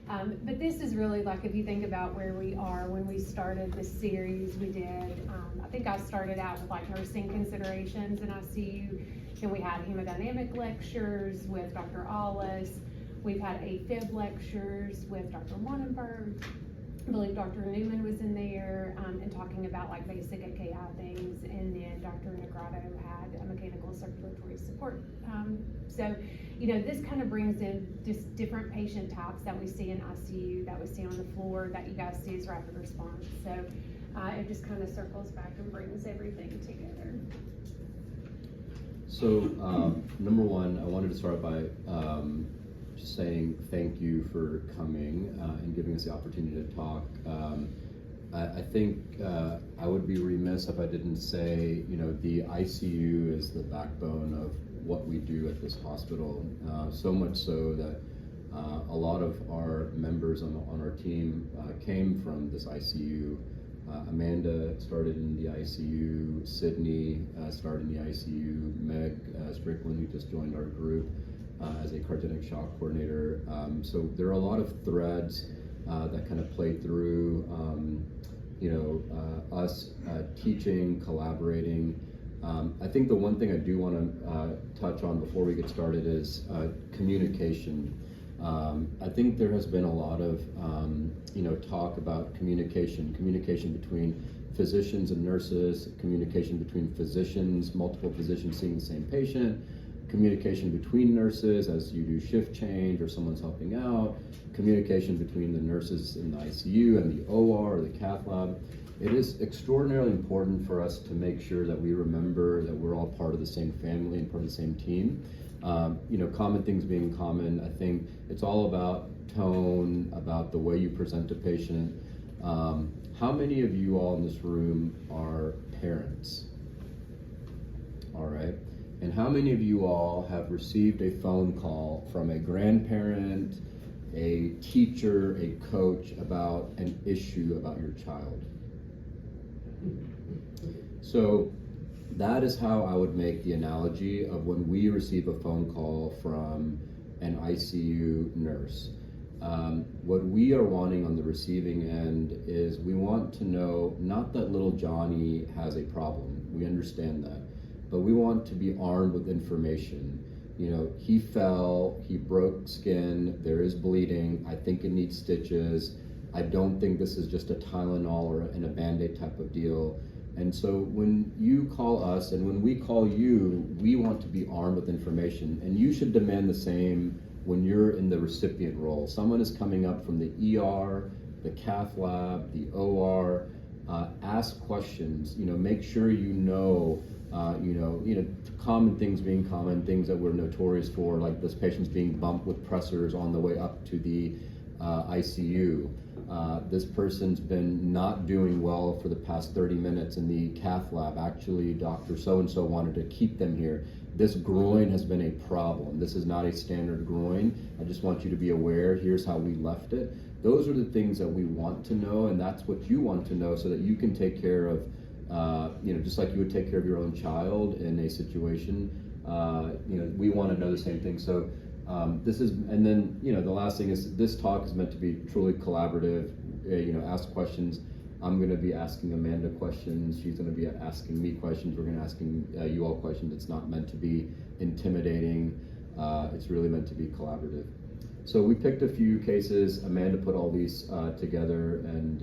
But this is really like, if you think about where we are, when we started this series, we did, I think I started out with like nursing considerations in ICU, and we had hemodynamic lectures with Dr. Allis. We've had AFib lectures with Dr. Wanenberg. I believe Dr. Newman was in there and talking about like basic AKI things, and then Dr. Negrado had a mechanical circulatory support. So, you know, this kind of brings in just different patient types that we see in ICU, that we see on the floor, that you guys see as rapid response. So it just kind of circles back and brings everything together. So number one, I wanted to start by saying thank you for coming and giving us the opportunity to talk. I think I would be remiss if I didn't say, you know, the ICU is the backbone of what we do at this hospital. So much so that a lot of our members on our team came from this ICU. Amanda started in the ICU, Sydney started in the ICU, Meg Strickland, who just joined our group as a cardiogenic shock coordinator. So there are a lot of threads that kind of play through, you know, us teaching, collaborating. I think the one thing I do want to touch on before we get started is communication. I think there has been a lot of, you know, talk about communication between physicians and nurses, communication between physicians, multiple physicians seeing the same patient, communication between nurses as you do shift change or someone's helping out, communication between the nurses in the ICU and the OR or the cath lab. It is extraordinarily important for us to make sure that we remember that we're all part of the same family and part of the same team. You know, common things being common, I think it's all about tone, about the way you present a patient. How many of you all in this room are parents? All right. And how many of you all have received a phone call from a grandparent, a teacher, a coach about an issue about your child? So that is how I would make the analogy of when we receive a phone call from an ICU nurse. What we are wanting on the receiving end is we want to know not that little Johnny has a problem, we understand that, but we want to be armed with information. You know, he fell, he broke skin, there is bleeding, I think it needs stitches, I don't think this is just a Tylenol or a Band-Aid type of deal. And so when you call us and when we call you, we want to be armed with information, and you should demand the same when you're in the recipient role. Someone is coming up from the ER, the cath lab, the OR, ask questions, you know, make sure you know, common things being common, things that we're notorious for, like this patient's being bumped with pressors on the way up to the ICU. This person's been not doing well for the past 30 minutes in the cath lab. Actually, Dr. So-and-so wanted to keep them here. This groin has been a problem. This is not a standard groin. I just want you to be aware. Here's how we left it. Those are the things that we want to know, and that's what you want to know so that you can take care of, just like you would take care of your own child in a situation. We want to know the same thing. So this is, and then, the last thing is this talk is meant to be truly collaborative, ask questions. I'm going to be asking Amanda questions. She's going to be asking me questions. We're going to be asking you all questions. It's not meant to be intimidating. It's really meant to be collaborative. So we picked a few cases. Amanda put all these together, and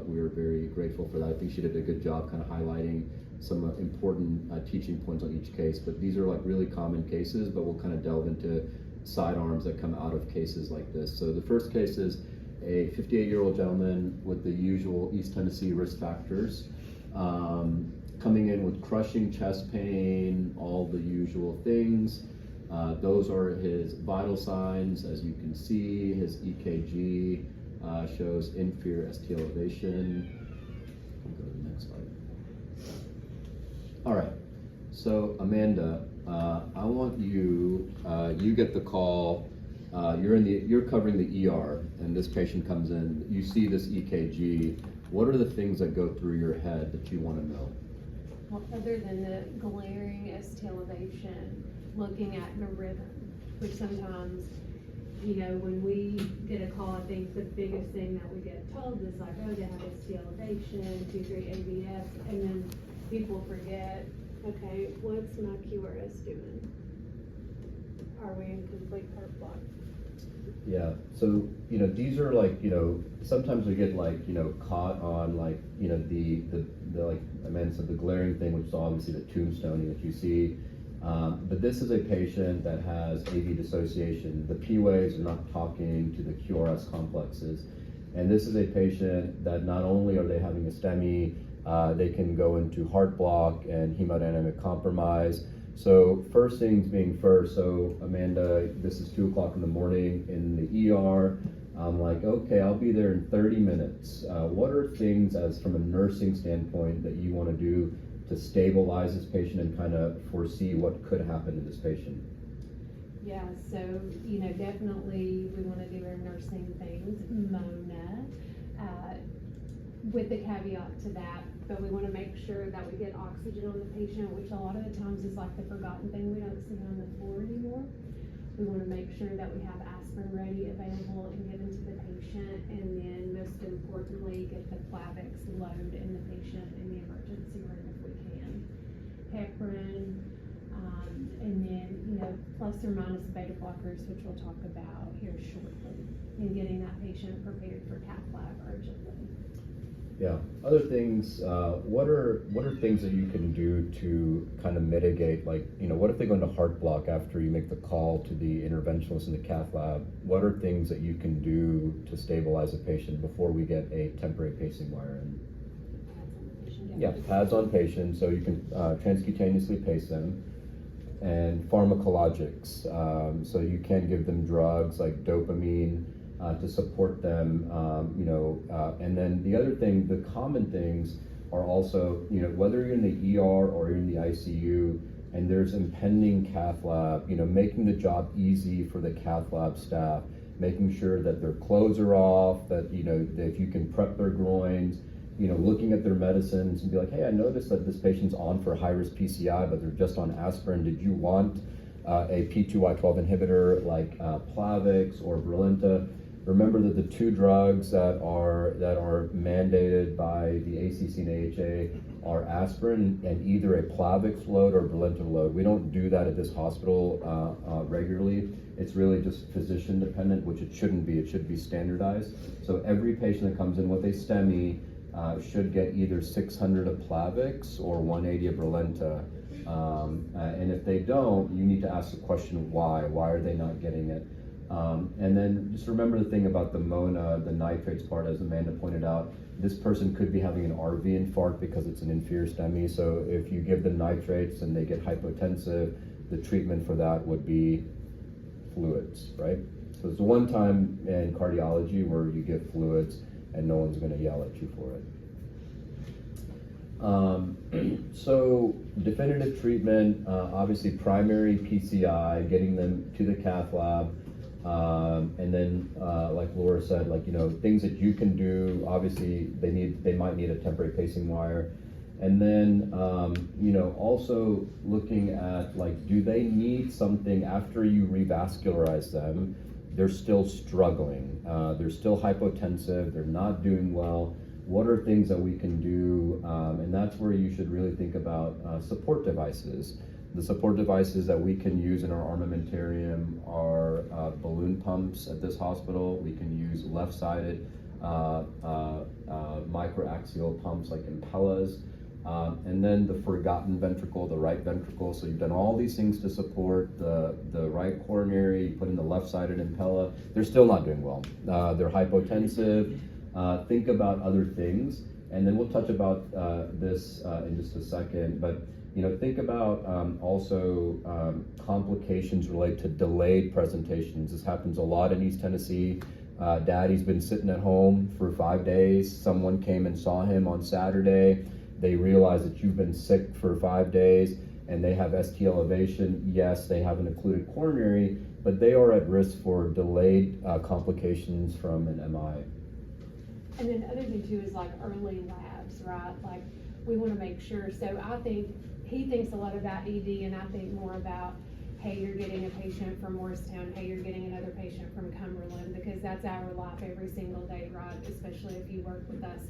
we were very grateful for that. I think she did a good job kind of highlighting some important teaching points on each case. But these are like really common cases, but we'll kind of delve into sidearms that come out of cases like this. So the first case is a 58-year-old gentleman with the usual East Tennessee risk factors, coming in with crushing chest pain, all the usual things. Those are his vital signs. As you can see, his EKG shows inferior ST elevation. We'll go to the next slide. All right, so Amanda, I want you, you get the call. You're covering the ER, and this patient comes in. You see this EKG. What are the things that go through your head that you want to know? Well, other than the glaring ST elevation, looking at the rhythm, which sometimes, when we get a call at think the biggest thing that we get told is like, oh, they have ST elevation, 2-3 ABS, and then people forget, okay, what's my QRS doing? Are we in complete heart block? Yeah, so, these are like, sometimes we get like, caught on like, the like Amanda said, the glaring thing, which is obviously the tombstoning that you see. But this is a patient that has AV dissociation. The P waves are not talking to the QRS complexes. And this is a patient that not only are they having a STEMI, they can go into heart block and hemodynamic compromise. So first things being first, so Amanda, this is 2 o'clock in the morning in the ER. I'm like, okay, I'll be there in 30 minutes. What are things as from a nursing standpoint that you want to do to stabilize this patient and kind of foresee what could happen to this patient? Yeah, so, definitely we want to do our nursing things, Mona, with the caveat to that, but we want to make sure that we get oxygen on the patient, which a lot of the times is like the forgotten thing we don't see on the floor anymore. We want to make sure that we have aspirin ready, available, and given to the patient, and then most importantly, get the Plavix load in the patient in the emergency room if we can. Heparin, and then, plus or minus beta blockers, which we'll talk about here shortly, and getting that patient prepared for cath lab urgently. Yeah. Other things, what are things that you can do to kind of mitigate, like, what if they go into heart block after you make the call to the interventionalist in the cath lab? What are things that you can do to stabilize a patient before we get a temporary pacing wire in? Yeah, pads on patient, so you can transcutaneously pace them. And pharmacologics, so you can give them drugs like dopamine to support them, and then the other thing, the common things are also, whether you're in the ER or you're in the ICU and there's impending cath lab, making the job easy for the cath lab staff, making sure that their clothes are off, that, that if you can prep their groins, looking at their medicines and be like, hey, I noticed that this patient's on for high-risk PCI, but they're just on aspirin. Did you want a P2Y12 inhibitor like Plavix or Brilinta? Remember that the two drugs that are mandated by the ACC and AHA are aspirin and either a Plavix load or Brilinta load. We don't do that at this hospital regularly. It's really just physician dependent, which it shouldn't be. It should be standardized. So every patient that comes in with a STEMI should get either 600 of Plavix or 180 of Brilinta. And if they don't, you need to ask the question why. Why are they not getting it? And then just remember the thing about the MONA, the nitrates part, as Amanda pointed out, this person could be having an RV infarct because it's an inferior STEMI. So if you give them nitrates and they get hypotensive, the treatment for that would be fluids, right? So it's the one time in cardiology where you give fluids and no one's going to yell at you for it. So definitive treatment, obviously primary PCI, getting them to the cath lab, and then like Laura said, things that you can do. Obviously they might need a temporary pacing wire, and then also looking at do they need something after you revascularize them? They're still struggling. They're still hypotensive. They're not doing well. What are things that we can do? And that's where you should really think about support devices. The support devices that we can use in our armamentarium are balloon pumps at this hospital. We can use left-sided microaxial pumps like Impellas. And then the forgotten ventricle, the right ventricle. So you've done all these things to support the right coronary, you put in the left-sided Impella. They're still not doing well. They're hypotensive. Think about other things. And then we'll touch about this in just a second. But think about also complications related to delayed presentations. This happens a lot in East Tennessee. Daddy's been sitting at home for 5 days. Someone came and saw him on Saturday. They realize that you've been sick for 5 days and they have ST elevation. Yes, they have an occluded coronary, but they are at risk for delayed complications from an MI. And then the other thing too is early labs, right? We want to make sure. So I think he thinks a lot about ED, and I think more about hey, you're getting a patient from Morristown, hey, you're getting another patient from Cumberland, because that's our life every single day, right? Especially if you work with us.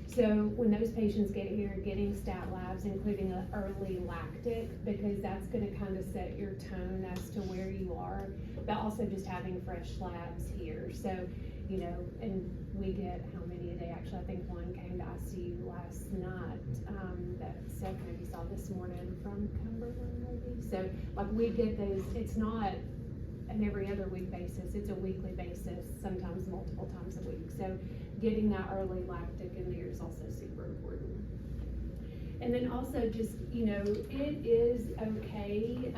So when those patients get here, getting stat labs, including an early lactic, because that's gonna kind of set your tone as to where you are, but also just having fresh labs here. So, you know, and we get how many a day? Actually, I think one came to ICU last night, that Seth maybe saw this morning from Cumberland maybe. So like we get those, it's not an every other week basis, it's a weekly basis, sometimes multiple times a week. So getting that early lactic in there is also super important. And then also just, you know, it is okay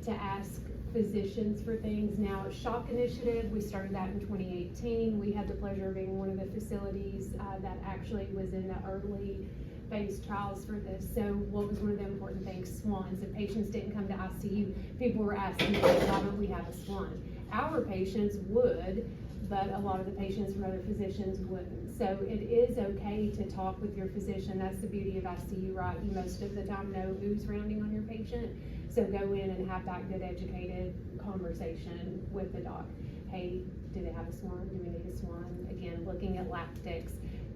to ask physicians for things. Now, Shock Initiative, we started that in 2018. We had the pleasure of being one of the facilities that actually was in the early phase trials for this. So what was one of the important things? Swans. If patients didn't come to ICU, people were asking, why don't we have a swan? Our patients would, but a lot of the patients from other physicians wouldn't. So it is okay to talk with your physician. That's the beauty of ICU, right? You most of the time know who's rounding on your patient. So go in and have that good educated conversation with the doc. Hey, do they have a swan? Do we need a swan? Again, looking at lactics,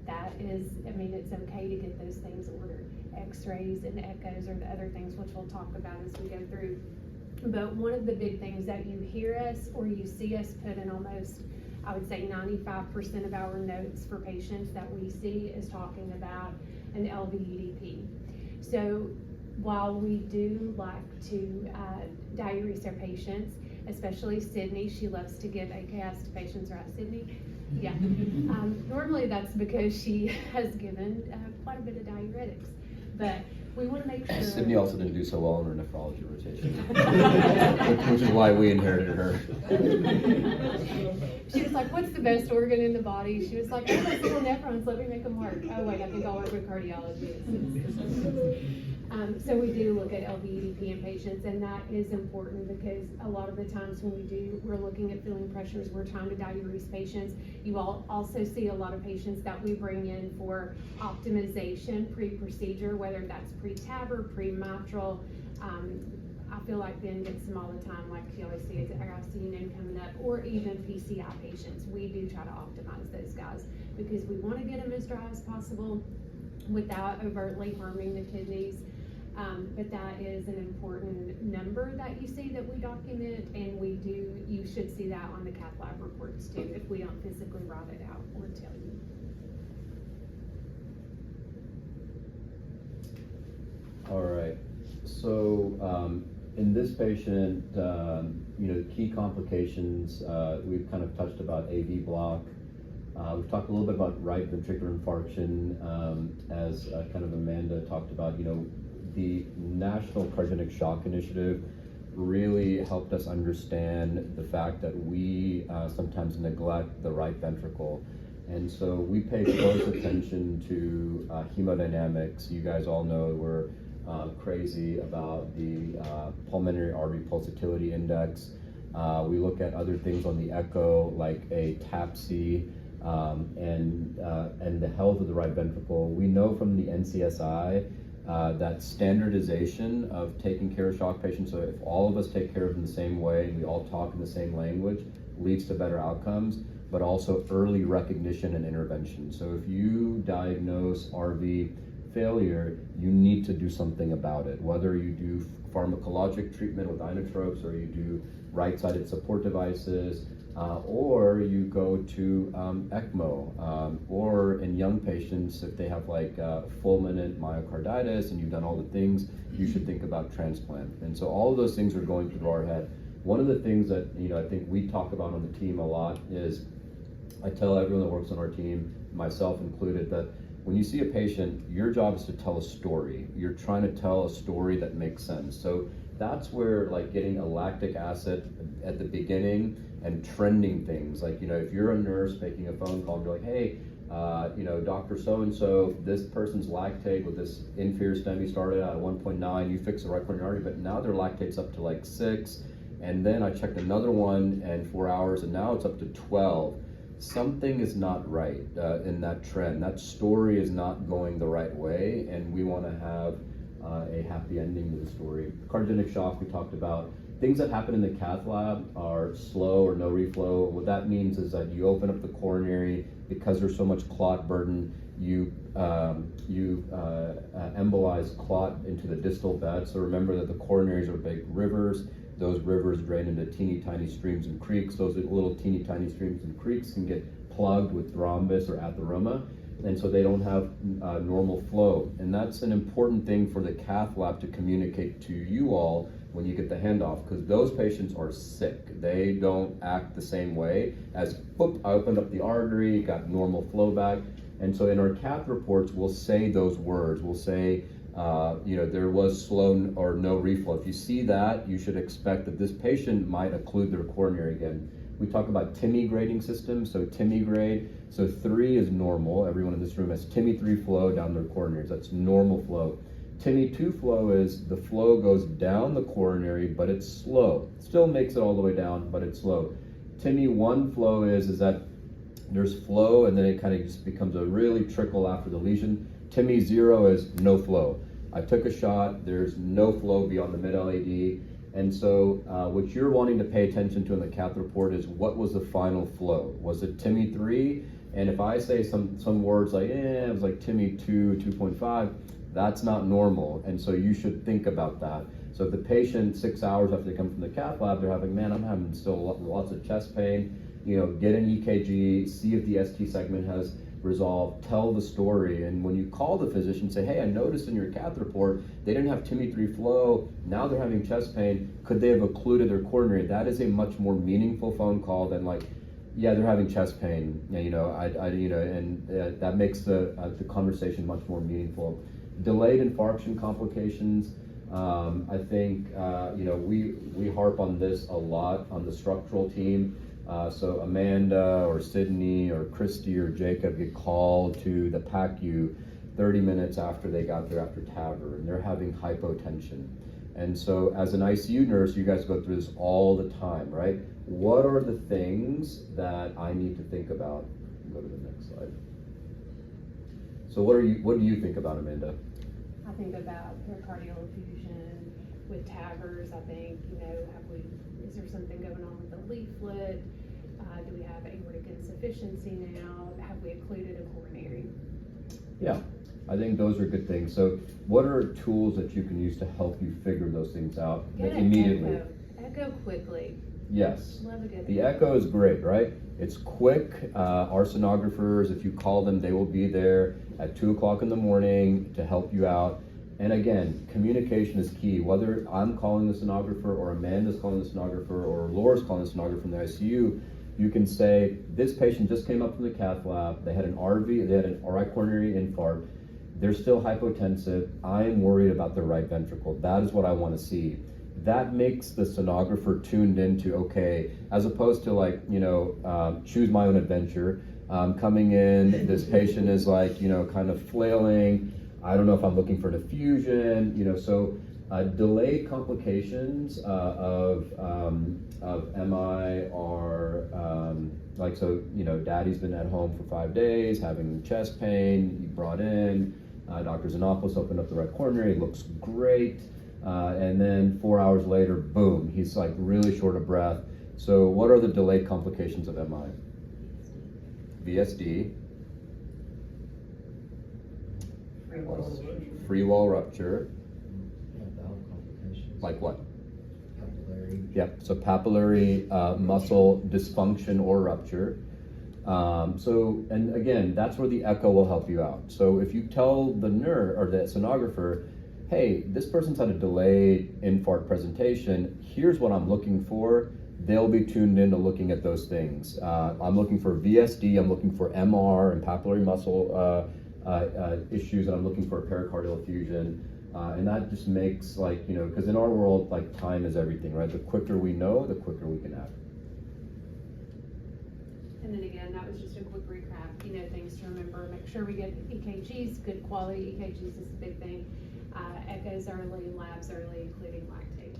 that is, I mean, it's okay to get those things ordered. X-rays and echoes are the other things which we'll talk about as we go through. But one of the big things that you hear us or you see us put in almost, I would say 95% of our notes for patients that we see is talking about an LVEDP. So while we do like to diurese our patients, especially Sydney, she loves to give AKIs to patients, right, Sydney? Yeah. Normally that's because she has given quite a bit of diuretics, but we want to make sure. Sydney also didn't do so well in her nephrology rotation, which is why we inherited her. She was like, what's the best organ in the body? She was like, oh, those little nephrons, let me make them work. Oh wait, I think I'll work with cardiology. So we do look at LVEDP in patients, and that is important because a lot of the times when we're looking at filling pressures, we're trying to diurese patients. You all also see a lot of patients that we bring in for optimization pre-procedure, whether that's pre-TAVR, pre-mitral. I feel like Ben gets them all the time, like you always see our ICU name coming up, or even PCI patients. We do try to optimize those guys because we want to get them as dry as possible without overtly harming the kidneys. But that is an important number that you see that we document, and you should see that on the cath lab reports too, if we don't physically write it out or tell you. All right, so in this patient, you know, key complications, we've kind of touched about AV block. We've talked a little bit about right ventricular infarction, as kind of Amanda talked about. You know, the National Cardiogenic Shock Initiative really helped us understand the fact that we sometimes neglect the right ventricle. And so we pay close attention to hemodynamics. You guys all know we're crazy about the pulmonary artery pulsatility index. We look at other things on the echo, like a TAPSE, and the health of the right ventricle. We know from the NCSI that standardization of taking care of shock patients, so if all of us take care of them the same way and we all talk in the same language, leads to better outcomes, but also early recognition and intervention. So if you diagnose RV failure, you need to do something about it, whether you do pharmacologic treatment with inotropes or you do right-sided support devices, or you go to ECMO, or in young patients, if they have like fulminant myocarditis and you've done all the things, you should think about transplant. And so all of those things are going through our head. One of the things that, you know, I think we talk about on the team a lot is, I tell everyone that works on our team, myself included, that when you see a patient, your job is to tell a story. You're trying to tell a story that makes sense. So that's where like getting a lactic acid at the beginning and trending things, like, you know, if you're a nurse making a phone call and you're like, hey, you know, Dr. So-and-so, this person's lactate with this inferior STEMI started at 1.9, you fix the right coronary artery, but now their lactate's up to like 6, and then I checked another one and 4 hours, and now it's up to 12. Something is not right in that trend. That story is not going the right way, and we want to have a happy ending to the story. Cardiogenic shock we talked about, things that happen in the cath lab are slow or no reflow. What that means is that you open up the coronary because there's so much clot burden. You embolize clot into the distal bed. So remember that the coronaries are big rivers. Those rivers drain into teeny tiny streams and creeks. Those little teeny tiny streams and creeks can get plugged with thrombus or atheroma, and so they don't have normal flow. And that's an important thing for the cath lab to communicate to you all when you get the handoff, because those patients are sick. They don't act the same way as, boop, I opened up the artery, got normal flow back. And so in our cath reports, we'll say those words. We'll say, there was slow or no reflow. If you see that, you should expect that this patient might occlude their coronary again. We talk about TIMI grading systems, so TIMI grade. So 3 is normal. Everyone in this room has TIMI 3 flow down their coronaries. That's normal flow. TIMI 2 flow is the flow goes down the coronary, but it's slow. Still makes it all the way down, but it's slow. TIMI 1 flow is that there's flow and then it kind of just becomes a really trickle after the lesion. TIMI 0 is no flow. I took a shot, there's no flow beyond the mid-LAD. And so what you're wanting to pay attention to in the cath report is what was the final flow? Was it TIMI 3? And if I say some words like, it was like TIMI 2, 2.5, that's not normal. And so you should think about that. So if the patient 6 hours after they come from the cath lab, they're having, man, I'm having still lots of chest pain, get an EKG, see if the ST segment has resolved, tell the story. And when you call the physician, say, hey, I noticed in your cath report, they didn't have TIMI 3 flow, now they're having chest pain, could they have occluded their coronary? That is a much more meaningful phone call than like, yeah, they're having chest pain, that makes the conversation much more meaningful. Delayed infarction complications, I think, we harp on this a lot on the structural team. So Amanda or Sydney or Christy or Jacob get called to the PACU 30 minutes after they got there after TAVR, and they're having hypotension. And so as an ICU nurse, you guys go through this all the time, right? What are the things that I need to think about? Go to the next slide. So what do you think about, Amanda? I think about pericardial effusion with TAVRs. I think, is there something going on with the leaflet? Do we have aortic insufficiency now? Have we occluded a coronary? Yeah, I think those are good things. So what are tools that you can use to help you figure those things out immediately? Echo quickly. Yes. Love a good The echo is great, right? It's quick. Our sonographers, if you call them, they will be there at 2 o'clock in the morning to help you out. And again, communication is key. Whether I'm calling the sonographer or Amanda's calling the sonographer or Laura's calling the sonographer from the ICU, you can say, this patient just came up from the cath lab, they had an RV, they had an right coronary infarct, they're still hypotensive, I'm worried about their right ventricle. That is what I want to see. That makes the sonographer tuned into, okay, as opposed to like, choose my own adventure. Coming in, this patient is like, kind of flailing. I don't know if I'm looking for an effusion, so delayed complications of MI are daddy's been at home for 5 days, having chest pain, he brought in, Dr. Xenopoulos opened up the right coronary, looks great, and then 4 hours later, boom, he's like really short of breath. So what are the delayed complications of MI? VSD. Free wall rupture. Like what? Papillary. Yep, so papillary muscle dysfunction or rupture. And again, that's where the echo will help you out. So if you tell the nurse or the sonographer, hey, this person's had a delayed infarct presentation, here's what I'm looking for, they'll be tuned into looking at those things. I'm looking for VSD, I'm looking for MR and papillary muscle issues, and I'm looking for a pericardial effusion. And that just makes because in our world, time is everything, right? The quicker we know, the quicker we can act. And then again, that was just a quick recap, things to remember. Make sure we get EKGs, good quality EKGs is a big thing. Echoes early, labs early, including lactate.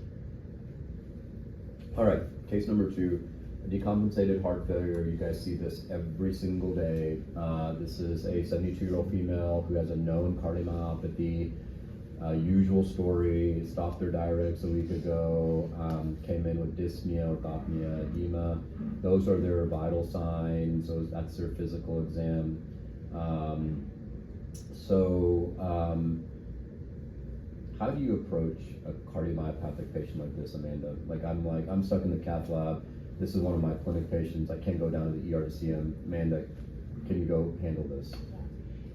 All right, case number 2, decompensated heart failure. You guys see this every single day. This is a 72-year-old female who has a known cardiomyopathy. Usual story, stopped their diuretics a week ago, came in with dyspnea, orthopnea, edema. Those are their vital signs, that's their physical exam. How do you approach a cardiomyopathic patient like this, Amanda? I'm stuck in the cath lab. This is one of my clinic patients. I can't go down to the ER to see him. Amanda, can you go handle this?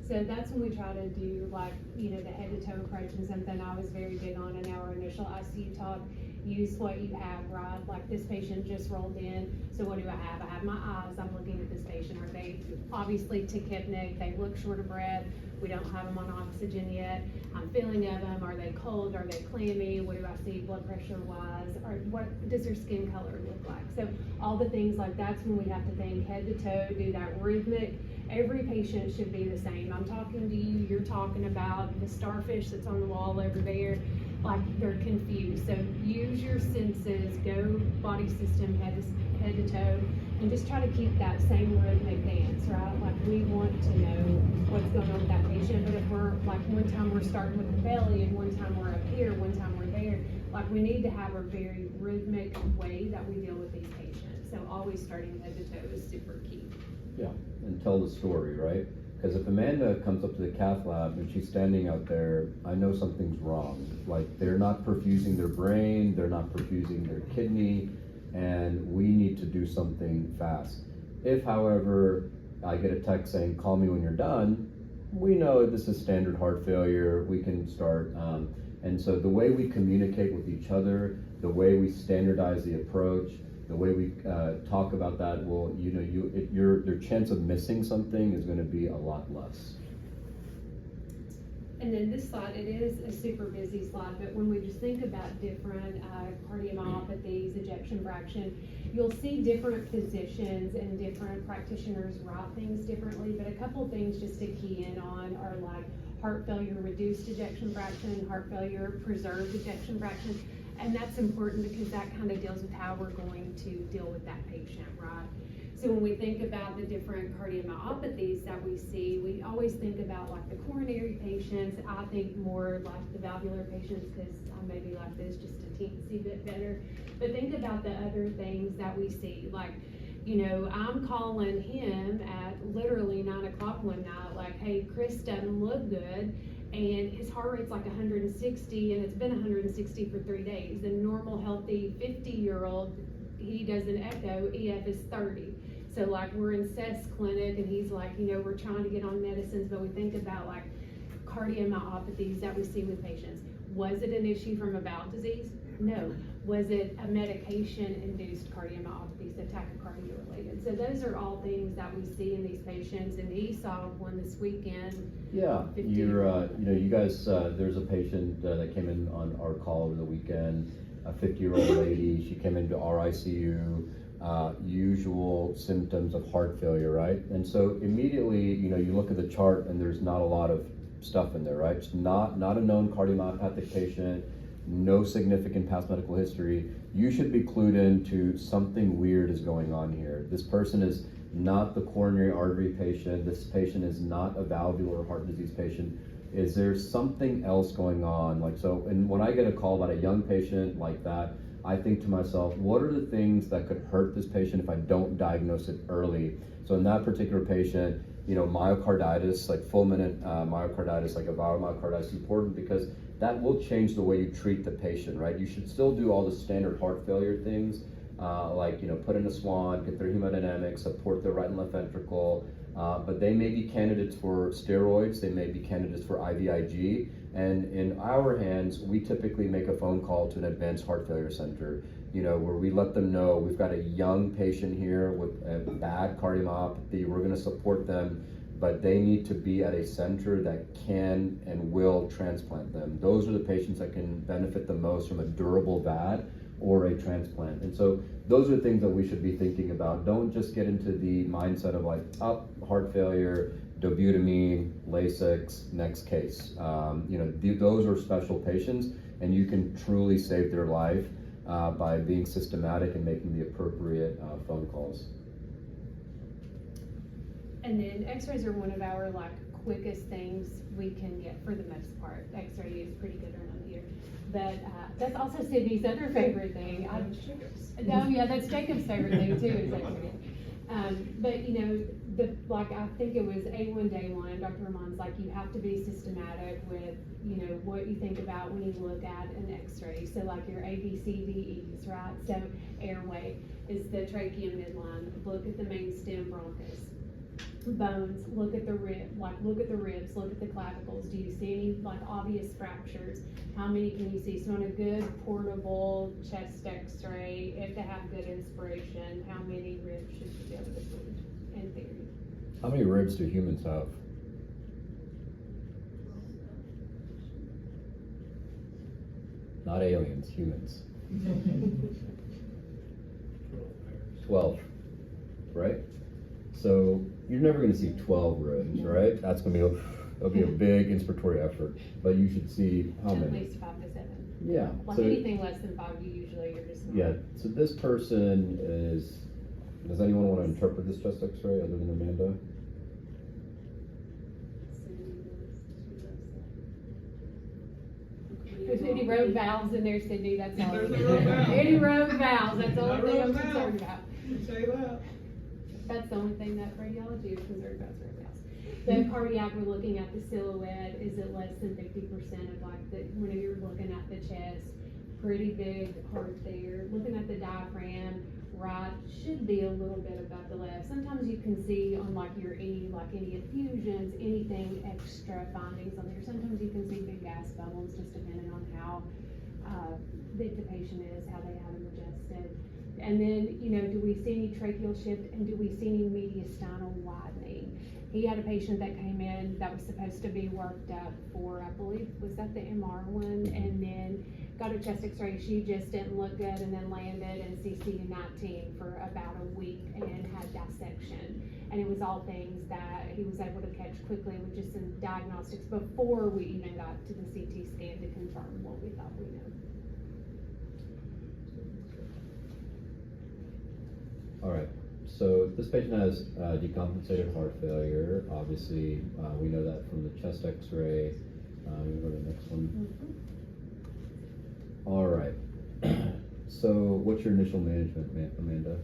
So that's when we try to do the head to toe approach, and something I was very big on in our initial ICU talk. Use what you have, right? Like this patient just rolled in. So what do I have? I have my eyes. I'm looking at this patient. Are they obviously tachypnic? They look short of breath. We don't have them on oxygen yet. I'm feeling of them. Are they cold? Are they clammy? What do I see blood pressure wise? Or what does their skin color look like? So all the things like that's when we have to think head to toe, do that rhythmic. Every patient should be the same. I'm talking to you, you're talking about the starfish that's on the wall over there, like they're confused. So use your senses, go body system, head to toe, and just try to keep that same rhythmic dance, right? Like we want to know what's going on with that patient, but if we're like one time we're starting with the belly and one time we're up here, one time we're there, like we need to have a very rhythmic way that we deal with these patients. So always starting head to toe is super key. Yeah, and tell the story, right? Because if Amanda comes up to the cath lab and she's standing out there, I know something's wrong. Like they're not perfusing their brain, they're not perfusing their kidney, and we need to do something fast. If, however, I get a text saying, call me when you're done, we know this is standard heart failure, we can start. And so the way we communicate with each other, the way we standardize the approach, the way we talk about that will, your chance of missing something is going to be a lot less. And then this slide, it is a super busy slide, but when we just think about different cardiomyopathies, ejection fraction, you'll see different physicians and different practitioners write things differently, but a couple things just to key in on are like heart failure reduced ejection fraction, heart failure preserved ejection fraction. And that's important because that kind of deals with how we're going to deal with that patient, right? So when we think about the different cardiomyopathies that we see, we always think about like the coronary patients. I think more like the valvular patients because I may be like this just a teensy bit better. But think about the other things that we see, like, I'm calling him at literally 9 o'clock one night, like, hey, Chris doesn't look good. And his heart rate's like 160, and it's been 160 for 3 days. The normal, healthy 50-year-old, he does an echo, EF is 30. So like we're in Seth's clinic, and he's like, we're trying to get on medicines, but we think about like cardiomyopathies that we see with patients. Was it an issue from a valve disease? No. Was it a medication-induced cardiomyopathy, so tachycardia related? So those are all things that we see in these patients, and he saw one this weekend. Yeah, you guys, there's a patient that came in on our call over the weekend, a 50-year-old lady. She came into our ICU, usual symptoms of heart failure, right? And so immediately, you look at the chart and there's not a lot of stuff in there, right? It's not a known cardiomyopathic patient, no significant past medical history. You should be clued into something weird is going on here. This person is not the coronary artery patient. This patient is not a valvular heart disease patient. Is there something else going on? And when I get a call about a young patient like that, I think to myself, what are the things that could hurt this patient if I don't diagnose it early? So in that particular patient, myocarditis, like fulminant myocarditis, like a viral myocarditis is important because that will change the way you treat the patient, right? You should still do all the standard heart failure things, put in a swan, get their hemodynamics, support their right and left ventricle, but they may be candidates for steroids, they may be candidates for IVIG, and in our hands, we typically make a phone call to an advanced heart failure center, where we let them know we've got a young patient here with a bad cardiomyopathy, we're gonna support them, but they need to be at a center that can and will transplant them. Those are the patients that can benefit the most from a durable VAD or a transplant. And so those are things that we should be thinking about. Don't just get into the mindset of heart failure, dobutamine, Lasix, next case. Those are special patients, and you can truly save their life by being systematic and making the appropriate phone calls. And then x-rays are one of our quickest things we can get for the most part. X-ray is pretty good around here. But that's also Sydney's other favorite thing. Yeah, that's Jacob's favorite thing too, is X-ray. But you know, I think it was A1 day one, Dr. Rahman's like, you have to be systematic with, you know, what you think about when you look at an X-ray. So like your A, B, C, D, E's, right? So airway is the trachea midline. Look at the main stem bronchus. Bones, look at the ribs, look at the clavicles. Do you see any like obvious fractures? How many can you see? So on a good portable chest X-ray, if they have good inspiration, how many ribs should you be able to see in theory? How many ribs do humans have? Not aliens, humans. 12, right? So you're never going to see 12 ribs, right? That's going to be it'll be a big inspiratory effort, but you should see how At many. least 5 to 7. Yeah. Like So anything less than 5, you're just not. yeah. So this person is. Does anyone want to interpret this chest X-ray other than Amanda? There's any road valves in there, Sydney, that's all. There's no road valves. Any road valves, that's the No only thing I'm road concerned valves. about. Say that. That's the only thing that radiology is concerned about, is road valves. The cardiac, we're looking at the silhouette, is it less than 50% of like the, when you're looking at the chest, pretty big heart there. Looking at the diaphragm, right, should be a little bit above the left. Sometimes you can see on like your E, like any effusions, anything extra findings on there. Sometimes you can see big gas bubbles, just depending on how big the patient is, how they have them adjusted. And then, you know, do we see any tracheal shift, and do we see any mediastinal widening? He had a patient that came in that was supposed to be worked up for, I believe, was that the MR one? And then got a chest X-ray. She just didn't look good, and then landed in CCU-19 for about a week and had dissection. And it was all things that he was able to catch quickly with just some diagnostics before we even got to the CT scan to confirm what we thought we knew. All right. So this patient has decompensated heart failure. Obviously, we know that from the chest X-ray. We go to the next one. All right. So what's your initial management, Amanda?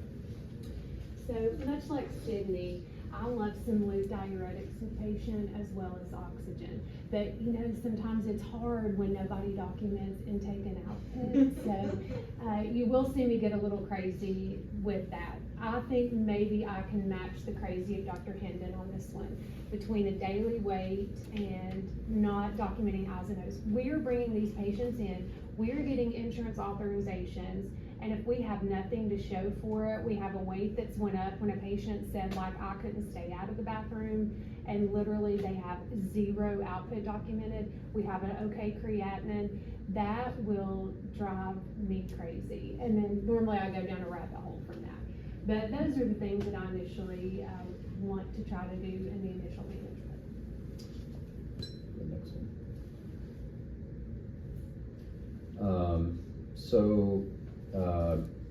So much like Sydney, I love some loop diuretics in the patient as well as oxygen. But you know, sometimes it's hard when nobody documents intake and output. So you will see me get a little crazy with that. I think maybe I can match the crazy of Dr. Hendon on this one, between a daily weight and not documenting eyes and nose. We're bringing these patients in, we're getting insurance authorizations, and if we have nothing to show for it, we have a weight that's went up when a patient said, like, I couldn't stay out of the bathroom, and literally they have 0 output documented. We have an okay creatinine. That will drive me crazy. And then normally I go down a rabbit hole from that. But those are the things that I initially want to try to do in the initial management. The next one.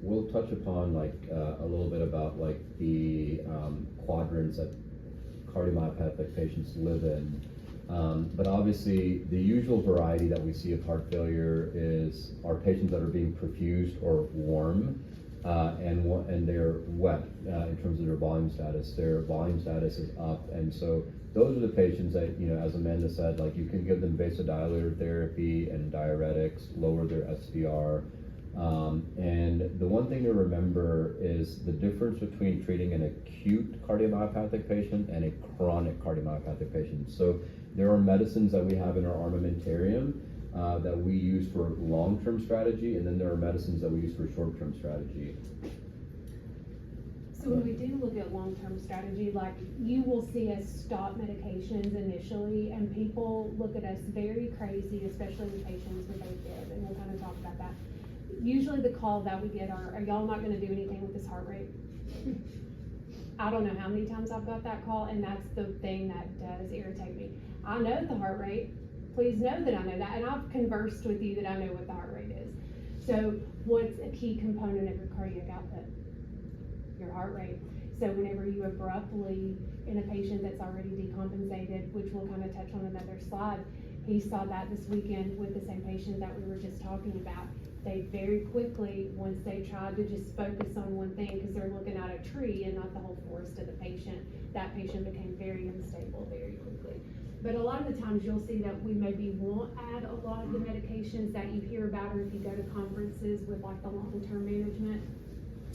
We'll touch upon like a little bit about like the quadrants that cardiomyopathic patients live in. But obviously the usual variety that we see of heart failure is our patients that are being perfused or warm, and they're wet in terms of their volume status. Their volume status is up, and so those are the patients that, you know, as Amanda said, like you can give them vasodilator therapy and diuretics, lower their SVR. And the one thing to remember is the difference between treating an acute cardiomyopathic patient and a chronic cardiomyopathic patient. So there are medicines that we have in our armamentarium that we use for long-term strategy, and then there are medicines that we use for short-term strategy. So when we do look at long-term strategy, like you will see us stop medications initially, and people look at us very crazy, especially with patients with AFib, and we'll kind of talk about that. Usually the call that we get are y'all not gonna do anything with this heart rate? I don't know how many times I've got that call, and that's the thing that does irritate me. I know the heart rate. Please know that I know that, and I've conversed with you that I know what the heart rate is. So what's a key component of your cardiac output? Your heart rate. So whenever you abruptly, in a patient that's already decompensated, which we'll kind of touch on another slide, he saw that this weekend with the same patient that we were just talking about. They very quickly, once they tried to just focus on one thing, because they're looking at a tree and not the whole forest of the patient, that patient became very unstable very quickly. But a lot of the times you'll see that we maybe won't add a lot of the medications that you hear about, or if you go to conferences with like the long-term management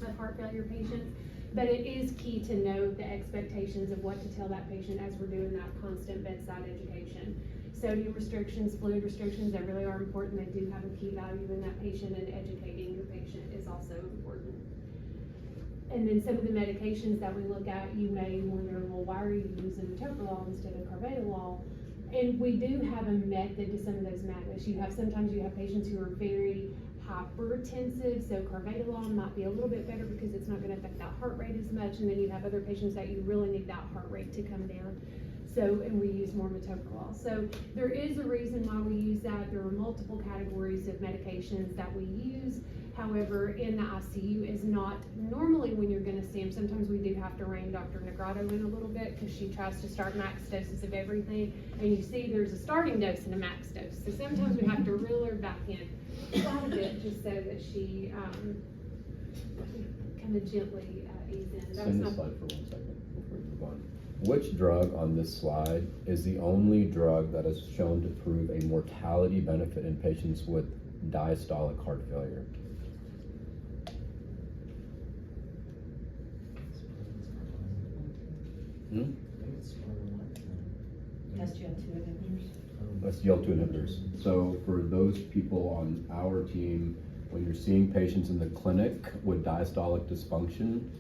of heart failure patients. But it is key to know the expectations of what to tell that patient as we're doing that constant bedside education. Sodium restrictions, fluid restrictions, they really are important. They do have a key value in that patient, and educating your patient is also important. And then some of the medications that we look at, you may wonder, well, why are you using metoprolol instead of carvedilol? And we do have a method to some of those madness. Sometimes you have patients who are very hypertensive, so carvedilol might be a little bit better because it's not going to affect that heart rate as much. And then you have other patients that you really need that heart rate to come down. So, and we use more metoprolol. So there is a reason why we use that. There are multiple categories of medications that we use. However, in the ICU is not normally when you're going to see them. Sometimes we do have to rein Dr. Negrato in a little bit because she tries to start max doses of everything. And you see there's a starting dose and a max dose. So sometimes we have to reel her back in quite a bit just so that she kind of gently ease in. Send the slide for 1 second before we move on. Which drug on this slide is the only drug that is shown to prove a mortality benefit in patients with diastolic heart failure? SGL2 inhibitors. SGL2 inhibitors. So for those people on our team, when you're seeing patients in the clinic with diastolic dysfunction,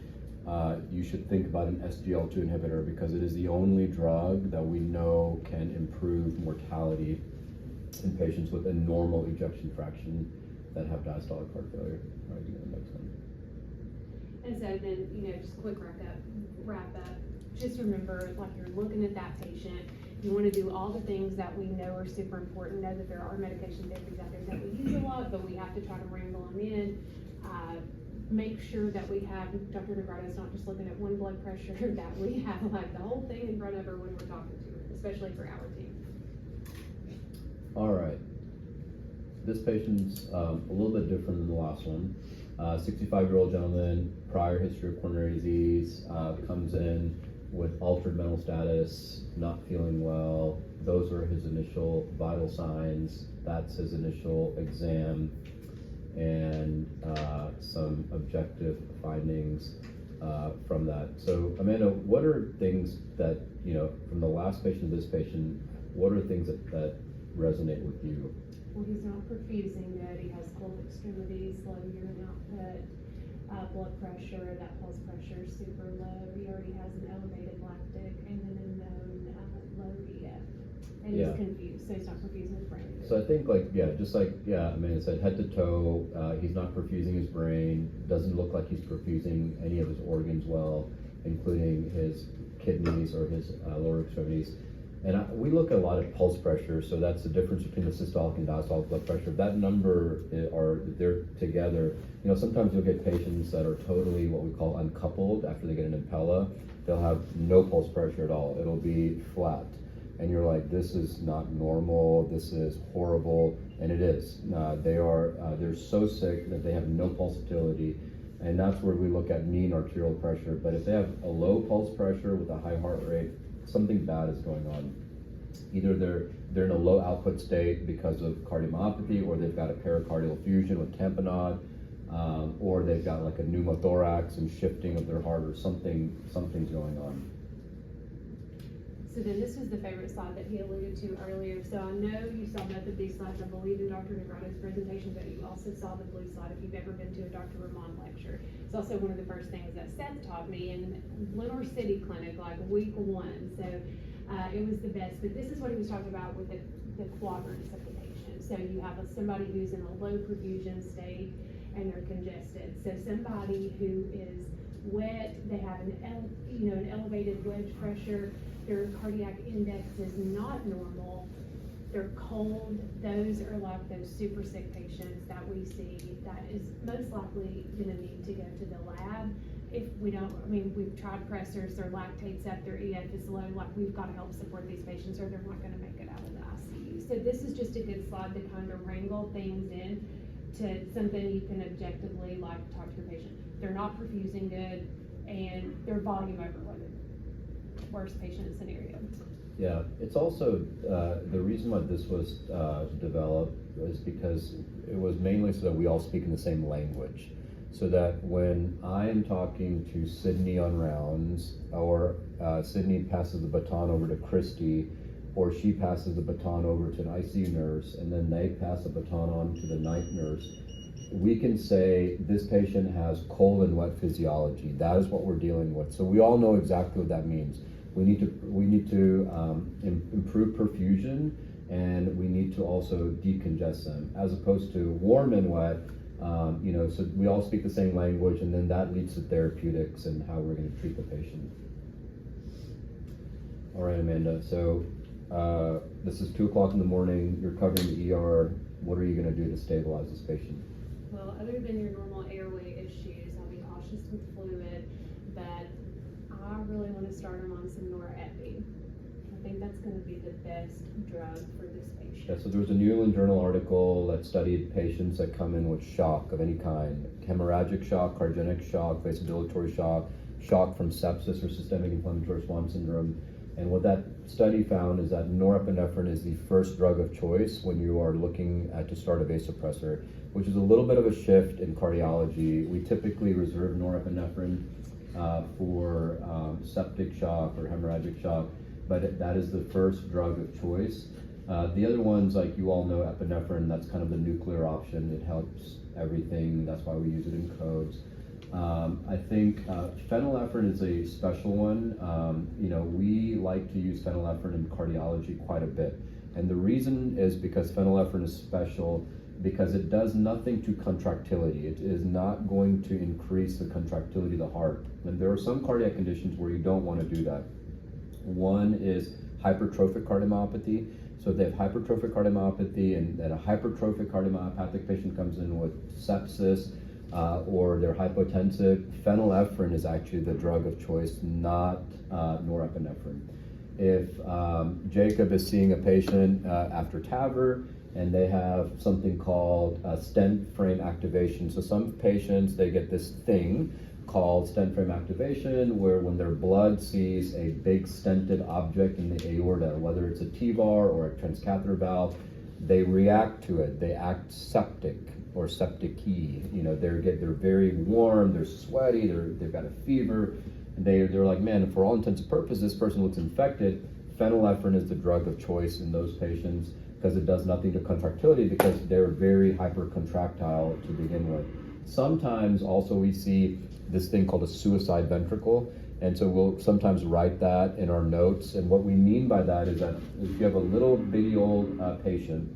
you should think about an SGL2 inhibitor because it is the only drug that we know can improve mortality in patients with a normal ejection fraction that have diastolic heart failure. All right, you go to the next one. And so then, just quick wrap up. Just remember, like you're looking at that patient, you want to do all the things that we know are super important. Know that there are medication therapies out there that we use a lot, but we have to try to wrangle them in. Make sure that we have, Dr. Negrato's not just looking at one blood pressure, that we have like the whole thing in front of her when we're talking to her, especially for our team. All right. This patient's a little bit different than the last one. 65-year-old gentleman, prior history of coronary disease, comes in with altered mental status, not feeling well. Those are his initial vital signs. That's his initial exam, and some objective findings from that. So Amanda, what are things that, from the last patient to this patient, what are things that resonate with you? Well, he's not perfusing good. He has cold extremities, low urine output, blood pressure. That pulse pressure is super low. He already has an elevated lactic and then a known low EF. And he's confused, so he's not perfusing his brain. So I think Amanda said, head to toe, he's not perfusing his brain, doesn't look like he's perfusing any of his organs well, including his kidneys or his lower extremities. And we look at a lot of pulse pressure, so that's the difference between the systolic and diastolic blood pressure. That number, they're together. Sometimes you'll get patients that are totally what we call uncoupled after they get an Impella. They'll have no pulse pressure at all. It'll be flat. And you're like, this is not normal, this is horrible, and it is. They're so sick that they have no pulsatility, and that's where we look at mean arterial pressure. But if they have a low pulse pressure with a high heart rate, something bad is going on. Either they're in a low output state because of cardiomyopathy, or they've got a pericardial effusion with tamponade, or they've got like a pneumothorax and shifting of their heart, or something's going on. So then this was the favorite slide that he alluded to earlier. So I know you saw both of these slides, I believe, in Dr. Negrato's presentation, but you also saw the blue slide if you've ever been to a Dr. Rahman lecture. It's also one of the first things that Seth taught me in Lenore City Clinic, like week 1. So it was the best. But this is what he was talking about with the quadrants of the patient. So you have somebody who's in a low perfusion state and they're congested. So somebody who is wet, they have an elevated wedge pressure, their cardiac index is not normal, they're cold. Those are like those super sick patients that we see that is most likely going to need to go to the lab if we don't, I mean, we've tried pressors, their lactates up, their EF is low, like we've gotta help support these patients or they're not gonna make it out of the ICU. So this is just a good slide to kind of wrangle things in to something you can objectively like talk to your patient. They're not perfusing good and they're volume overloaded. Worst patient scenario. Yeah, it's also, the reason why this was developed was because it was mainly so that we all speak in the same language. So that when I am talking to Sydney on rounds, or Sydney passes the baton over to Christy, or she passes the baton over to an ICU nurse, and then they pass the baton on to the night nurse, we can say this patient has cold and wet physiology. That is what we're dealing with. So we all know exactly what that means. We need to improve perfusion, and we need to also decongest them, as opposed to warm and wet. So we all speak the same language, and then that leads to therapeutics and how we're going to treat the patient. All right, Amanda. So this is 2:00 in the morning. You're covering the ER. What are you going to do to stabilize this patient? Well, other than your normal airway issues, I'll be cautious with fluid, but I really want to start them on some norepi. I think that's going to be the best drug for this patient. Yeah, so there was a New England Journal article that studied patients that come in with shock of any kind: hemorrhagic shock, cardiogenic shock, vasodilatory shock, shock from sepsis or systemic inflammatory response syndrome. And what that study found is that norepinephrine is the first drug of choice when you are looking to start a vasopressor, which is a little bit of a shift in cardiology. We typically reserve norepinephrine for septic shock or hemorrhagic shock, but that is the first drug of choice. The other ones, like you all know, epinephrine, that's kind of the nuclear option. It helps everything. That's why we use it in codes. I think phenylephrine is a special one. We like to use phenylephrine in cardiology quite a bit. And the reason is because phenylephrine is special because it does nothing to contractility. It is not going to increase the contractility of the heart. And there are some cardiac conditions where you don't want to do that. One is hypertrophic cardiomyopathy. So if they have hypertrophic cardiomyopathy and a hypertrophic cardiomyopathic patient comes in with sepsis, or they're hypotensive, phenylephrine is actually the drug of choice, not norepinephrine. If Jacob is seeing a patient after TAVR and they have something called stent frame activation. So some patients, they get this thing called stent frame activation, where when their blood sees a big stented object in the aorta, whether it's a T-bar or a transcatheter valve, they react to it. They act septic or septic-y. They're very warm, they're sweaty, they've got a fever, and they're like, man, for all intents and purposes, this person looks infected. Phenylephrine is the drug of choice in those patients because it does nothing to contractility because they're very hypercontractile to begin with. Sometimes also we see this thing called a suicide ventricle, and so we'll sometimes write that in our notes. And what we mean by that is that if you have a little bitty old patient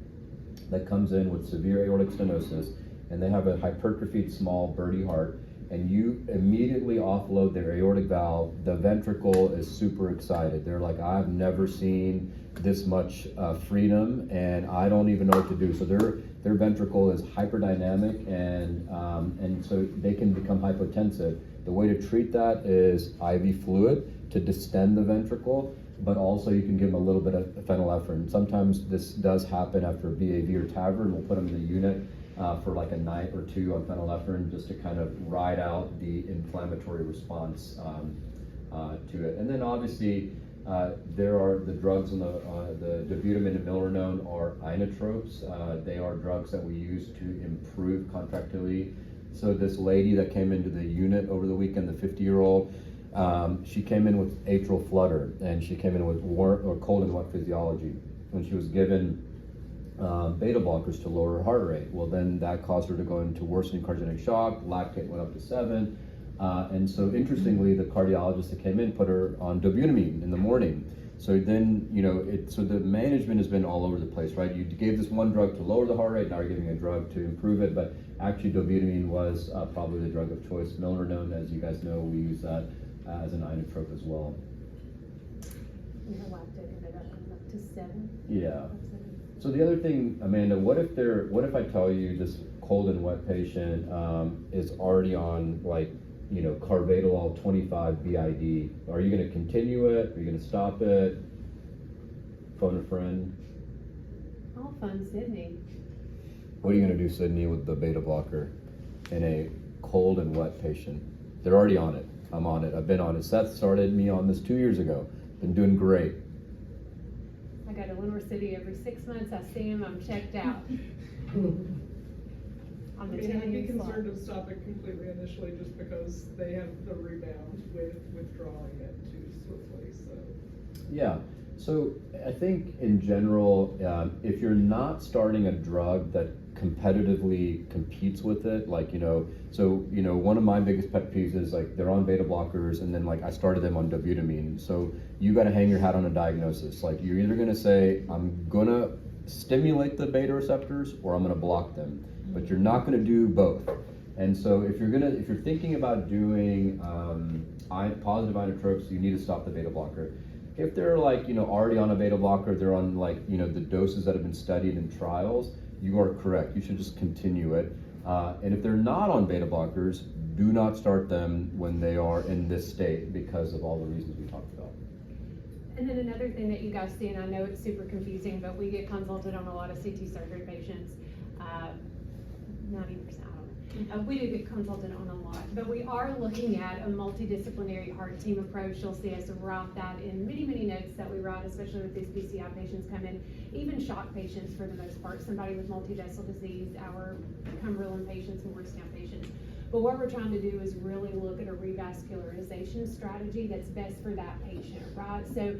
that comes in with severe aortic stenosis and they have a hypertrophied small birdie heart, and you immediately offload their aortic valve, the ventricle is super excited. They're like, I've never seen this much freedom, and I don't even know what to do. So their ventricle is hyperdynamic, and so they can become hypotensive. The way to treat that is IV fluid to distend the ventricle, but also you can give them a little bit of phenylephrine. Sometimes this does happen after BAV or TAVR, and we'll put them in the unit for like a night or two on phenylephrine just to kind of ride out the inflammatory response to it. And then obviously there are the drugs in the dobutamine and milrinone are inotropes. They are drugs that we use to improve contractility. So this lady that came into the unit over the weekend, the 50-year-old, she came in with atrial flutter, and she came in with cold and wet physiology. When she was given beta blockers to lower her heart rate, well, then that caused her to go into worsening cardiogenic shock. Lactate went up to 7, and so interestingly, the cardiologist that came in put her on dobutamine in the morning. So then, so the management has been all over the place, right? You gave this one drug to lower the heart rate, now you're giving a drug to improve it, but actually dobutamine was probably the drug of choice. Milrinone, as you guys know, we use that as an inotrope as well. We have lactate ended up to 7. Yeah. So the other thing, Amanda, what if I tell you this cold and wet patient is already on like carvedilol 25 BID. Are you going to continue it? Are you going to stop it? Phone a friend? I'll phone Sydney. What are you going to do, Sydney, with the beta blocker in a cold and wet patient? They're already on it. I'm on it. I've been on it. Seth started me on this 2 years ago. Been doing great. I go to Lenore City every 6 months. I see him. I'm checked out. I On the mean, I'd be 10-year slot. concerned to stop it completely initially just because they have the rebound with withdrawing it too swiftly, so. Yeah. So I think in general, if you're not starting a drug that competitively competes with it, one of my biggest pet peeves is like they're on beta blockers and then like I started them on dobutamine. So you got to hang your hat on a diagnosis. Like you're either going to say, I'm going to stimulate the beta receptors or I'm going to block them, but you're not going to do both. And so if you're thinking about doing positive inotropes, you need to stop the beta blocker. If they're already on a beta blocker, they're on the doses that have been studied in trials, you are correct. You should just continue it. And if they're not on beta blockers, do not start them when they are in this state because of all the reasons we talked about. And then another thing that you guys see, and I know it's super confusing, but we get consulted on a lot of CT surgery patients. 90%, I don't know. We do get consulted on a lot, but we are looking at a multidisciplinary heart team approach. You'll see us write that in many, many notes that we write, especially with these PCI patients come in, even shock patients for the most part, somebody with multivessel disease, our Cumberland patients and Worcester patients. But what we're trying to do is really look at a revascularization strategy that's best for that patient, right? So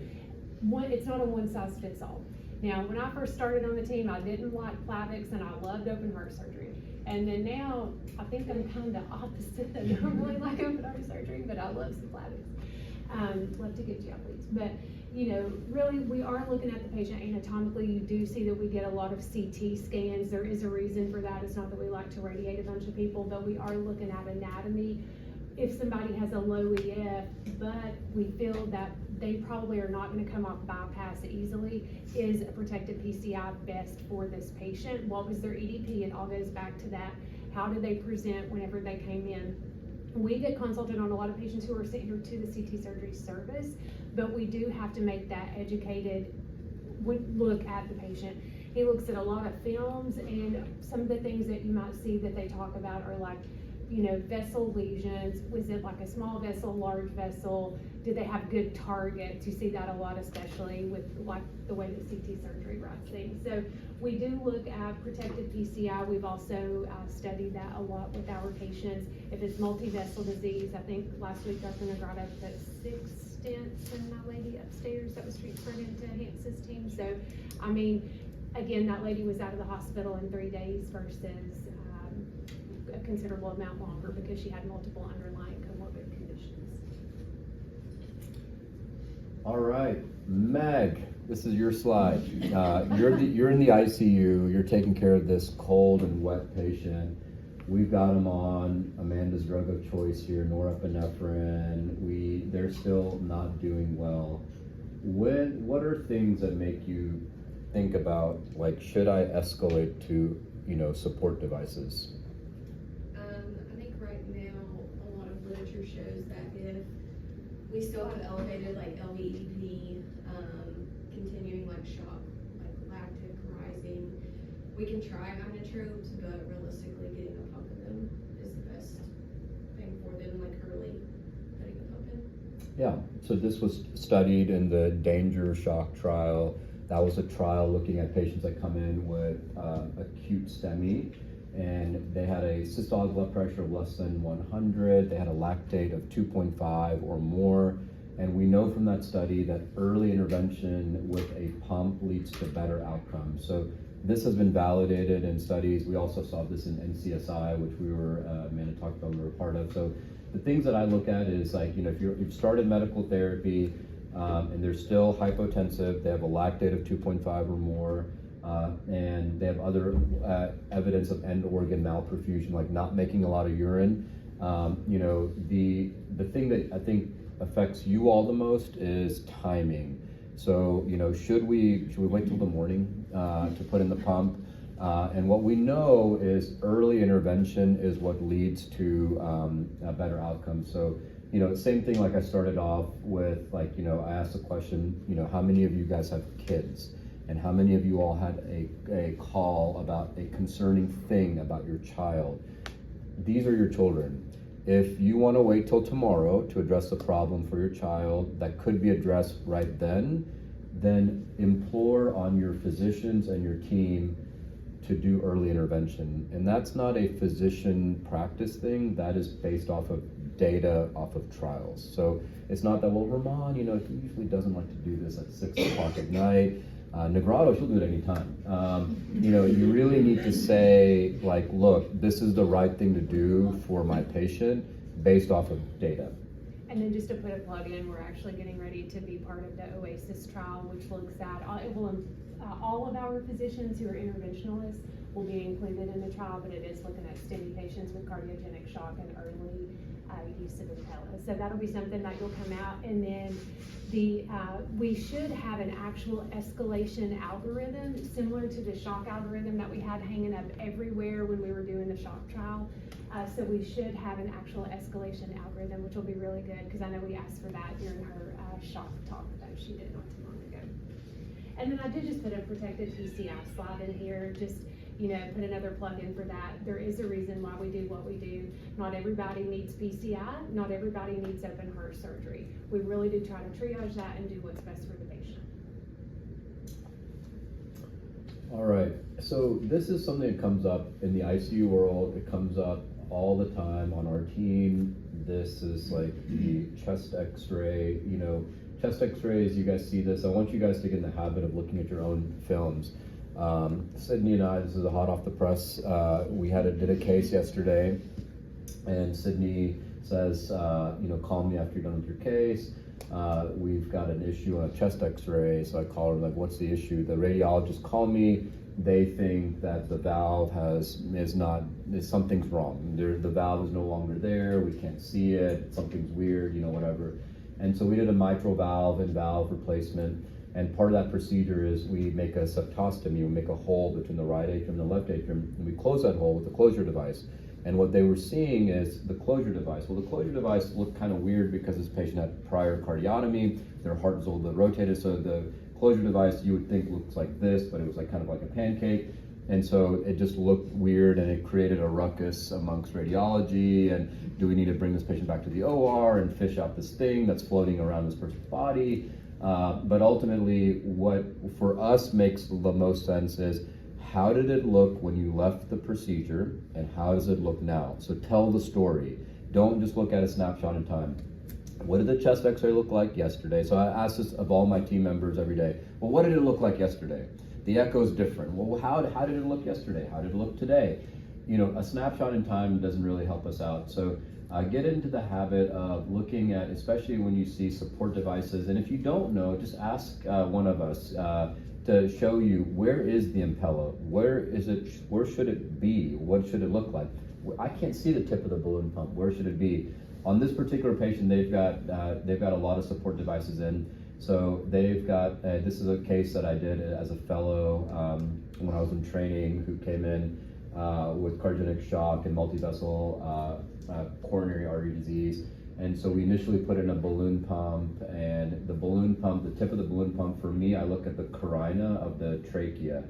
it's not a one size fits all. Now, when I first started on the team, I didn't like Plavix and I loved open heart surgery. And then now, I think I'm kind of opposite. I don't really like open heart surgery, but I love some Plavix. Love to get you athletes. But, really, we are looking at the patient anatomically. You do see that we get a lot of CT scans. There is a reason for that. It's not that we like to radiate a bunch of people, but we are looking at anatomy. If somebody has a low EF, but we feel that they probably are not going to come off bypass easily, is a protected PCI best for this patient? What was their EDP? It all goes back to that. How did they present whenever they came in? We get consulted on a lot of patients who are sent here to the CT surgery service, but we do have to make that educated look at the patient. He looks at a lot of films, and some of the things that you might see that they talk about are like, vessel lesions. Was it like a small vessel, large vessel? Did they have good targets? You see that a lot, especially with like the way that CT surgery writes things. So we do look at protected PCI. We've also studied that a lot with our patients. If it's multi-vessel disease, I think last week Dr. Nagrada put 6 stents in my lady upstairs that was transferred into Hance's team. So, I mean, again, that lady was out of the hospital in 3 days versus a considerable amount longer because she had multiple underlying comorbid conditions. All right, Meg, this is your slide. You're in the ICU. You're taking care of this cold and wet patient. We've got them on Amanda's drug of choice here, norepinephrine. They're still not doing well. What are things that make you think about, should I escalate to, support devices? I think right now a lot of literature shows that if we still have elevated LVEP, continuing shock, lactic rising, we can try inotropes, but realistically getting a pump in them is the best thing for them, early putting a pump in. Yeah, so this was studied in the Danger Shock trial. That was a trial looking at patients that come in with acute STEMI, and they had a systolic blood pressure of less than 100. They had a lactate of 2.5 or more. And we know from that study that early intervention with a pump leads to better outcomes. So this has been validated in studies. We also saw this in NCSI, which Amanda talked about, we were a part of. So the things that I look at is if you've started medical therapy and they're still hypotensive, they have a lactate of 2.5 or more, and they have other evidence of end organ malperfusion, like not making a lot of urine. The thing that I think affects you all the most is timing. So should we wait till the morning to put in the pump? And what we know is early intervention is what leads to a better outcome. So, same thing like I started off with, I asked the question, how many of you guys have kids? And how many of you all had a call about a concerning thing about your child? These are your children. If you want to wait till tomorrow to address the problem for your child that could be addressed right then implore on your physicians and your team to do early intervention. And that's not a physician practice thing, that is based off of data, off of trials. So it's not that, well, Rahman, he usually doesn't like to do this at 6 o'clock at night. Negrado, she'll do it anytime. You really need to say, look, this is the right thing to do for my patient based off of data. And then just to put a plug in, we're actually getting ready to be part of the OASIS trial, which looks at, all of our physicians who are interventionalists will be included in the trial, but it is looking at STEMI patients with cardiogenic shock and early use of Impella. So that'll be something that will come out. And then we should have an actual escalation algorithm similar to the shock algorithm that we had hanging up everywhere when we were doing the shock trial. So we should have an actual escalation algorithm, which will be really good, because I know we asked for that during her shock talk that she did not too long ago. And then I did just put a protected PCI slide in here, just put another plug in for that. There is a reason why we do what we do. Not everybody needs PCI, not everybody needs open heart surgery. We really do try to triage that and do what's best for the patient. All right, so this is something that comes up in the ICU world. It comes up all the time on our team. This is like the chest x-ray. Chest x-rays, you guys see this. I want you guys to get in the habit of looking at your own films. Sydney and I, this is a hot off the press, we did a case yesterday, and Sydney says, call me after you're done with your case. We've got an issue on a chest x-ray. So I call her, like, what's the issue? The radiologist called me. They think that the valve something's wrong. The valve is no longer there. We can't see it. Something's weird, whatever. And so we did a mitral valve and valve replacement. And part of that procedure is we make a septostomy. We make a hole between the right atrium and the left atrium, and we close that hole with the closure device. And what they were seeing is the closure device. Well, the closure device looked kind of weird because this patient had prior cardiotomy. Their heart was a little bit rotated, so the closure device you would think looks like this, but it was kind of like a pancake. And so it just looked weird, and it created a ruckus amongst radiology. And do we need to bring this patient back to the OR and fish out this thing that's floating around this person's body? But ultimately, what for us makes the most sense is, how did it look when you left the procedure, and how does it look now? So tell the story. Don't just look at a snapshot in time. What did the chest x-ray look like yesterday? So I ask this of all my team members every day. Well, what did it look like yesterday? The echo is different. Well, how did it look yesterday? How did it look today? A snapshot in time doesn't really help us out. So get into the habit of looking at, especially when you see support devices. And if you don't know, just ask one of us to show you, where is the Impella? Where is it? Where should it be? What should it look like? I can't see the tip of the balloon pump. Where should it be? On this particular patient, they've got a lot of support devices in. So they've got, this is a case that I did as a fellow when I was in training, who came in with cardiogenic shock and multivessel coronary artery disease. And so we initially put in a balloon pump, and the balloon pump, the tip of the balloon pump, for me, I look at the carina of the trachea.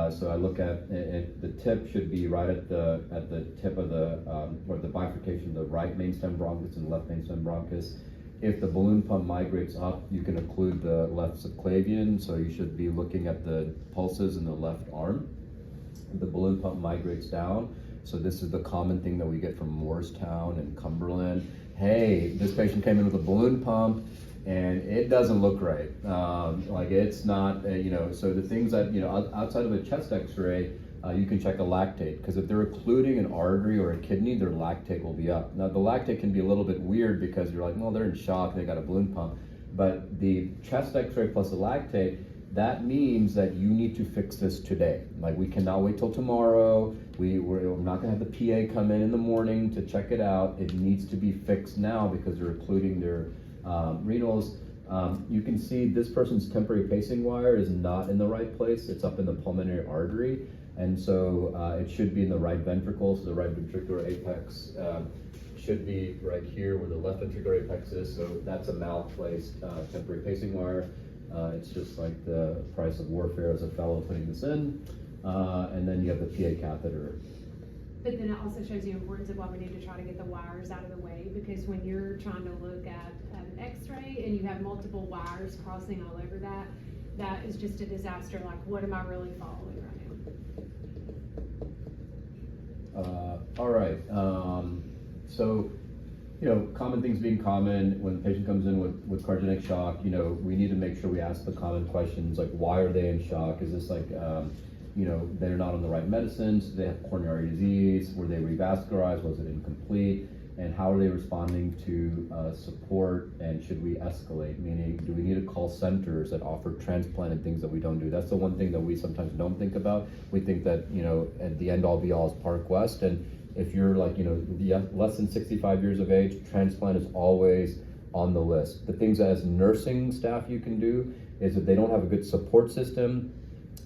So I look at the tip should be right at the tip of or the bifurcation of the right mainstem bronchus and left mainstem bronchus. If the balloon pump migrates up, you can occlude the left subclavian, so you should be looking at the pulses in the left arm. The balloon pump migrates down, so this is the common thing that we get from Morristown and Cumberland. Hey, this patient came in with a balloon pump, and it doesn't look right. It's not, so the things that, outside of a chest x-ray, you can check a lactate, because if they're occluding an artery or a kidney, their lactate will be up. Now, the lactate can be a little bit weird because you're like, well, they're in shock, they got a balloon pump. But the chest x-ray plus the lactate, that means that you need to fix this today. We cannot wait till tomorrow. We're not gonna have the PA come in the morning to check it out. It needs to be fixed now because they're occluding their renals. You can see this person's temporary pacing wire is not in the right place. It's up in the pulmonary artery. And so it should be in the right ventricle, so the right ventricular apex should be right here where the left ventricular apex is. So that's a malplaced temporary pacing wire. It's just like the price of warfare as a fellow putting this in. And then you have the PA catheter. But then it also shows the importance of why we need to try to get the wires out of the way, because when you're trying to look at an x-ray and you have multiple wires crossing all over that, that is just a disaster. Like, what am I really following right now? All right. So, common things being common, when the patient comes in with cardiogenic shock, we need to make sure we ask the common questions, like, why are they in shock? Is this like, they're not on the right medicines? Do they have coronary disease? Were they revascularized? Was it incomplete? And how are they responding to support, and should we escalate? Meaning, do we need to call centers that offer transplant and things that we don't do? That's the one thing that we sometimes don't think about. We think that, at the end all be all is Park West, and if you're like, less than 65 years of age, transplant is always on the list. The things that as nursing staff you can do is if they don't have a good support system,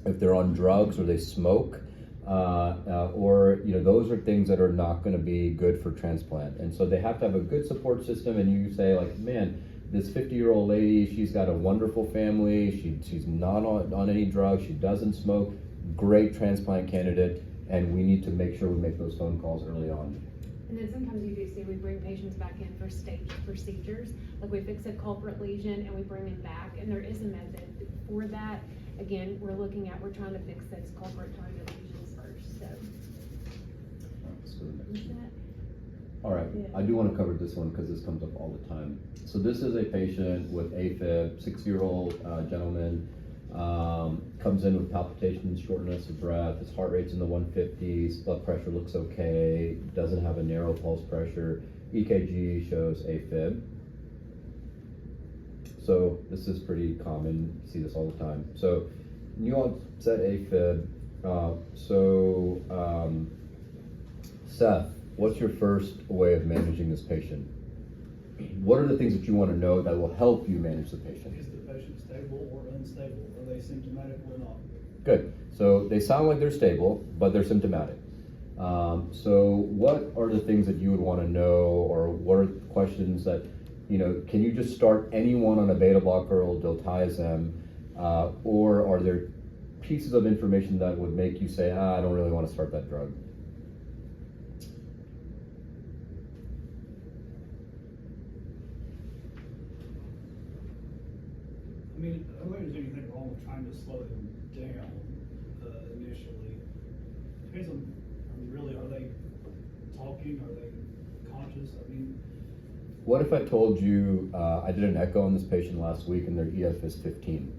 if they're on drugs or they smoke, or those are things that are not going to be good for transplant. And so they have to have a good support system. And you say, like, man, this 50-year-old lady, she's got a wonderful family, she's not on any drugs, she doesn't smoke, great transplant candidate, and we need to make sure we make those phone calls early on. And then sometimes you do see we bring patients back in for staged procedures, like we fix a culprit lesion and we bring them back, and there is a method for that. Again, we're trying to fix those culprit target lesions first, so. Let's go to the next Is one. that- All right, Yeah. I do want to cover this one because this comes up all the time. So this is a patient with AFib, 6-year-old gentleman, comes in with palpitations, shortness of breath, his heart rate's in the 150s, blood pressure looks okay, doesn't have a narrow pulse pressure, EKG shows AFib. So this is pretty common, you see this all the time. So new onset AFib, Seth, what's your first way of managing this patient? What are the things that you want to know that will help you manage the patient? Is the patient stable or unstable? Are they symptomatic or not? Good. So they sound like they're stable, but they're symptomatic. So what are the things that you would want to know, or what are the questions that, can you just start anyone on a beta blocker or diltiazem, or are there pieces of information that would make you say, I don't really want to start that drug? I mean, I don't think there's anything wrong with trying to slow them down initially. Depends on, really, are they talking? Are they conscious? I mean, What if I told you I did an echo on this patient last week and their EF is 15?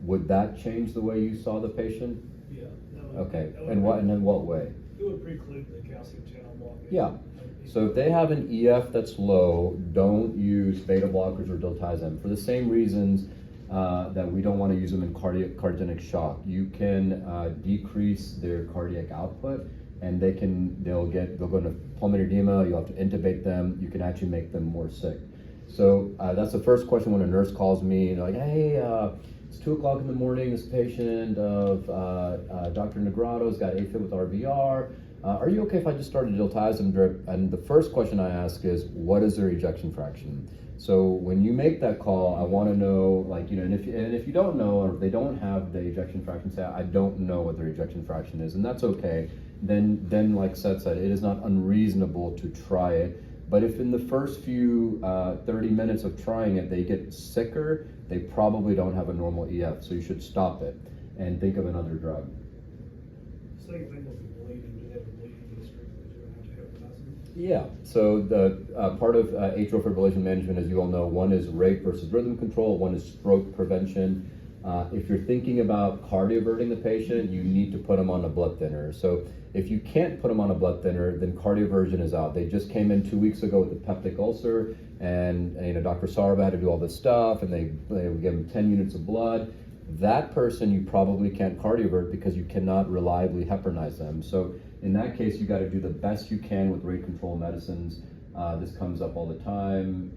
Would that change the way you saw the patient? yeah. That would, Okay, that would and in what way? It would preclude the calcium channel blockade. Yeah. So if they have an EF that's low, don't use beta blockers or diltiazem for the same reasons that we don't want to use them in cardiogenic shock. You can decrease their cardiac output, and they'll go into pulmonary edema. You'll have to intubate them. You can actually make them more sick. So that's the first question when a nurse calls me, like, hey, it's 2 o'clock in the morning. This patient of Dr. Negrato's got AFib with RVR. Are you okay if I just start a diltiazem drip? And the first question I ask is, what is their ejection fraction? So when you make that call, I want to know, like, and if you don't know, or if they don't have the ejection fraction, say, I don't know what their ejection fraction is, and that's okay. Then like Seth said, it is not unreasonable to try it. But if in the first few 30 minutes of trying it, they get sicker, they probably don't have a normal EF. So you should stop it and think of another drug. Same thing with the bleeding. Do they have a bleeding history that you're going to have to hypnotize them? Yeah, so the part of atrial fibrillation management, as you all know, one is rate versus rhythm control, one is stroke prevention. If you're thinking about cardioverting the patient, you need to put them on a blood thinner. So if you can't put them on a blood thinner, then cardioversion is out. They just came in 2 weeks ago with a peptic ulcer, and Dr. Sarva had to do all this stuff, and they would give them 10 units of blood. That person you probably can't cardiovert because you cannot reliably heparinize them. So in that case, you got to do the best you can with rate control medicines. This comes up all the time.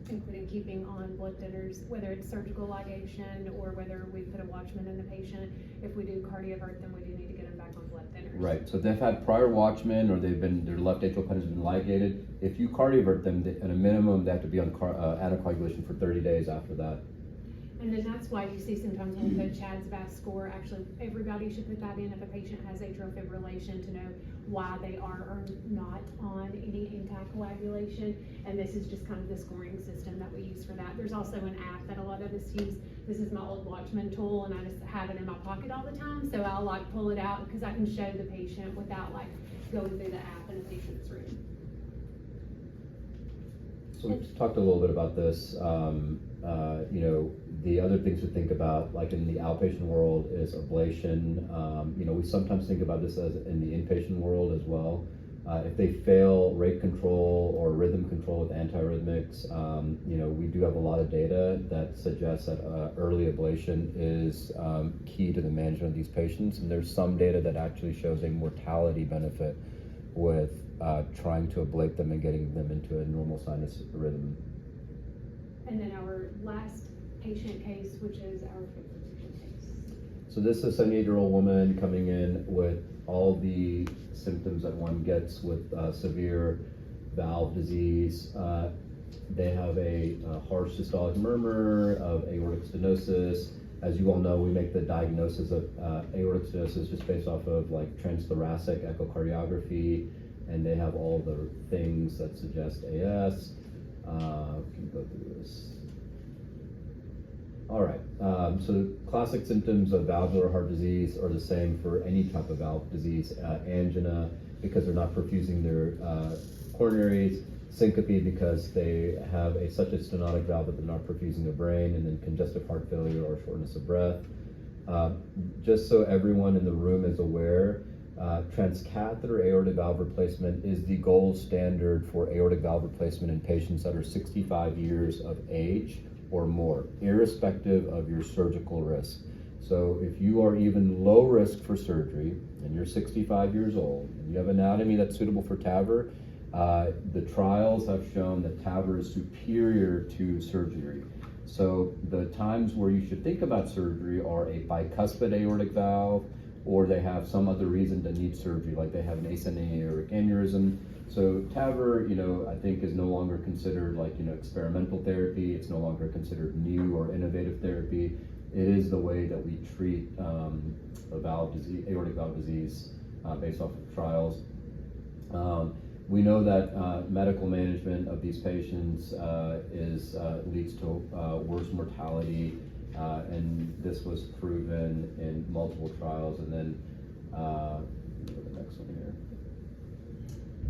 including keeping on blood thinners, whether it's surgical ligation or whether we put a Watchman in the patient. If we do cardioversion, then we do need to get them back on blood thinners. Right, so if they've had prior Watchmen or their left atrial appendage has been ligated, if you cardiovert them, at a minimum, they have to be on anticoagulation for 30 days after that. And then that's why you see sometimes when we put Chad's VAS score, actually everybody should put that in if a patient has atrial fibrillation to know why they are or not on any anticoagulation. And this is just kind of the scoring system that we use for that. There's also an app that a lot of us use. This is my old Watchman tool, and I just have it in my pocket all the time. So I'll like pull it out because I can show the patient without like going through the app in the patient's room. So we've talked a little bit about this. You know, the other things to think about, like in the outpatient world, is ablation. You know, we sometimes think about this as in the inpatient world as well. If they fail rate control or rhythm control with antiarrhythmics, you know, we do have a lot of data that suggests that early ablation is key to the management of these patients. And there's some data that actually shows a mortality benefit with trying to ablate them and getting them into a normal sinus rhythm. And then our last patient case, which is our fibrillation case. So this is a 78-year-old woman coming in with all the symptoms that one gets with severe valve disease. They have a harsh systolic murmur of aortic stenosis. As you all know, we make the diagnosis of aortic stenosis just based off of like transthoracic echocardiography, and they have all the things that suggest AS. We can go through this. All right, so classic symptoms of valvular heart disease are the same for any type of valve disease. Angina, because they're not perfusing their coronaries. Syncope, because they have such a stenotic valve that they're not perfusing the brain. And then congestive heart failure or shortness of breath. Just so everyone in the room is aware, transcatheter aortic valve replacement is the gold standard for aortic valve replacement in patients that are 65 years of age or more, irrespective of your surgical risk. So if you are even low risk for surgery and you're 65 years old and you have anatomy that's suitable for TAVR, the trials have shown that TAVR is superior to surgery. So the times where you should think about surgery are a bicuspid aortic valve, or they have some other reason to need surgery, like they have an ascending aortic aneurysm. So TAVR, you know, I think is no longer considered like, you know, experimental therapy. It's no longer considered new or innovative therapy. It is the way that we treat aortic valve disease based off of trials. We know that medical management of these patients leads to worse mortality. And this was proven in multiple trials. And then go to the next one here.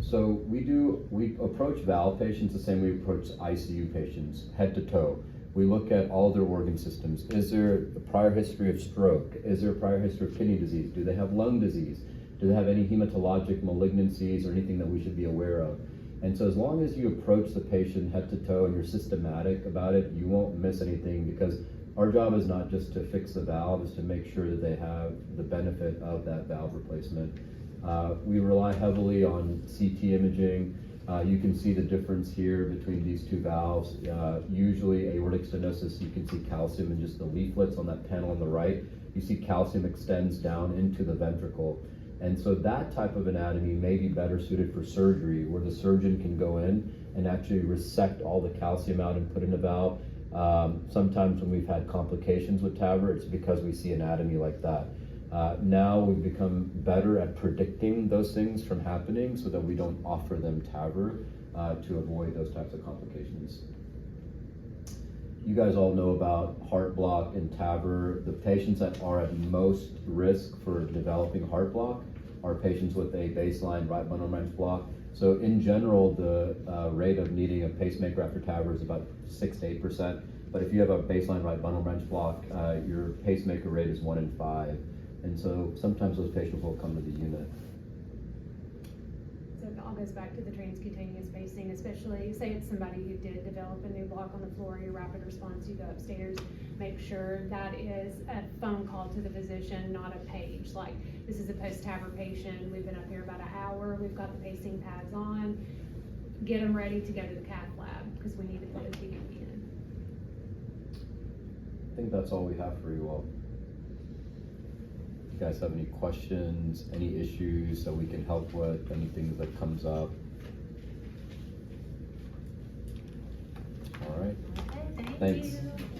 So we approach valve patients the same way we approach ICU patients, head to toe. We look at all their organ systems. Is there a prior history of stroke? Is there a prior history of kidney disease? Do they have lung disease? Do they have any hematologic malignancies or anything that we should be aware of? And so as long as you approach the patient head to toe and you're systematic about it, you won't miss anything, because our job is not just to fix the valve, is to make sure that they have the benefit of that valve replacement. We rely heavily on CT imaging. You can see the difference here between these two valves. Usually aortic stenosis, you can see calcium in just the leaflets on that panel on the right. You see calcium extends down into the ventricle. And so that type of anatomy may be better suited for surgery, where the surgeon can go in and actually resect all the calcium out and put in a valve. Sometimes when we've had complications with TAVR, it's because we see anatomy like that. Now we've become better at predicting those things from happening so that we don't offer them TAVR to avoid those types of complications. You guys all know about heart block and TAVR. The patients that are at most risk for developing heart block are patients with a baseline right bundle branch block. So in general, the rate of needing a pacemaker after TAVR is about 6 to 8%. But if you have a baseline right bundle branch block, your pacemaker rate is 1 in 5. And so sometimes those patients will come to the unit. So it all goes back to the transcutaneous pacing, especially say it's somebody who did develop a new block on the floor, your rapid response, you go upstairs, make sure that is a phone call to the physician, not a page. Like, this is a post-TAVR patient, we've been up here about an hour, we've got the pacing pads on. get them ready to go to the cath lab, because we need to put a TVP in. I think that's all we have for you all. You guys have any questions, any issues that we can help with, anything that comes up? All right. Okay, thank Thanks. you.